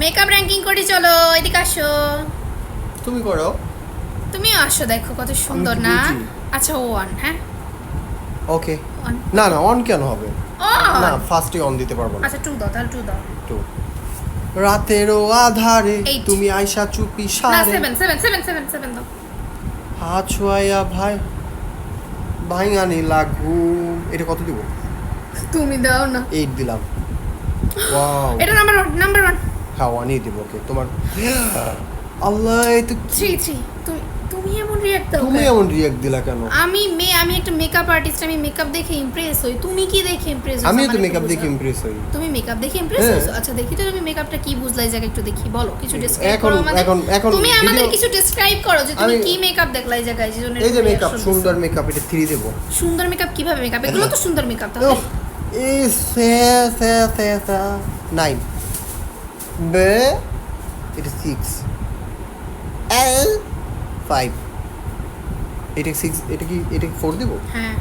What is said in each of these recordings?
Makeup ranking করি, চলো এদিকে আসো। তুমি করো। তুমি আসো, দেখো কত সুন্দর আমি তো না। বলছি। আচ্ছা ওয়ান, হ্যাঁ ওকে। অন। না না অন কেন হবে? না অন। ফার্স্টে অন দিতে পারবো না। আচ্ছা টু দাও, তাহলে টু দাও। তো রাতেরও আধারে 8 তুমি আইসা চুপি না সারে seven seven seven seven seven দাও। হাত ছোঁয়া ভাই ভাইঙানি লাগু। এটা কত দিব? তুমি দাও না। 8 দিলাম। ওয়াও। এটা নাম্বার ওয়ান, নাম্বার ওয়ান। হ্যাঁ ওয়ানই দিব। ওকে তোমার আল্লাহ এই তো থ্রি থ্রি। তুমি তুমি এমন রিয়াক্ট দাও তুমি কেন? এমন রিয়াক্ট দিলা কেন? আমি একটা মেকআপ আর্টিস্ট, আমি মেকআপ দেখে ইমপ্রেস হই। তুমি কি দেখে ইমপ্রেস হইছো? আমিও তো আমার একটু মেকআপ দেখে বোঝাও। ইমপ্রেস হই। তুমি মেকআপ দেখে ইমপ্রেস হ্যাঁ। হইছো? আচ্ছা দেখি তো তুমি মেকআপটা কি বুঝলা এই জায়গায়, একটু দেখি, বলো কিছু ডেসক্রাইব এখন করো আমাদের। এখন তুমি আমাদের video- কিছু ডেসক্রাইব করো যে তুমি আমি- কি মেকআপ দেখলা এই জায়গায়, যে জন্য এই যে এরকম মেকআপ, reaction দিছো। সুন্দর মেকআপ, এটা 3 দেব। সুন্দর মেকআপ কিভাবে মেকআপ? এগুলো তো সুন্দর মেকআপ তাহলে। উফ, এই সে 9 বে এটা 6 এল 5 এটা 6 এটা কি 4 দেব? হ্যাঁ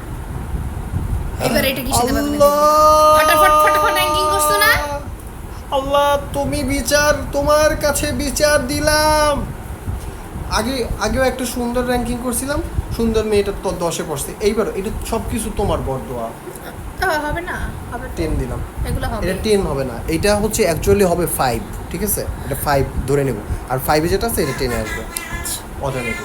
এবার এটা কিসে দেবা তুমি? আল্লাহ! ফটাফট র্যাঙ্কিং করছো না? আল্লাহ তুমি বিচার, তোমার কাছে বিচার দিলাম। আগেও একটা সুন্দর র্যাঙ্কিং করছিলাম, সুন্দর মেয়েটা তো 10-এ পড়ছে। এইবার এটা সব কিছু তোমার বরদোয়া। হবে না, হবে তো। 10 দিলাম। এগুলো হবে। এটা 10 হবে না, এটা হচ্ছে অ্যাকচুয়ালি হবে 5, ঠিক আছে? এটা 5 ধরে নেব, আর 5 এ যেটা আছে এটা 10 এ আসবে। অজানিত।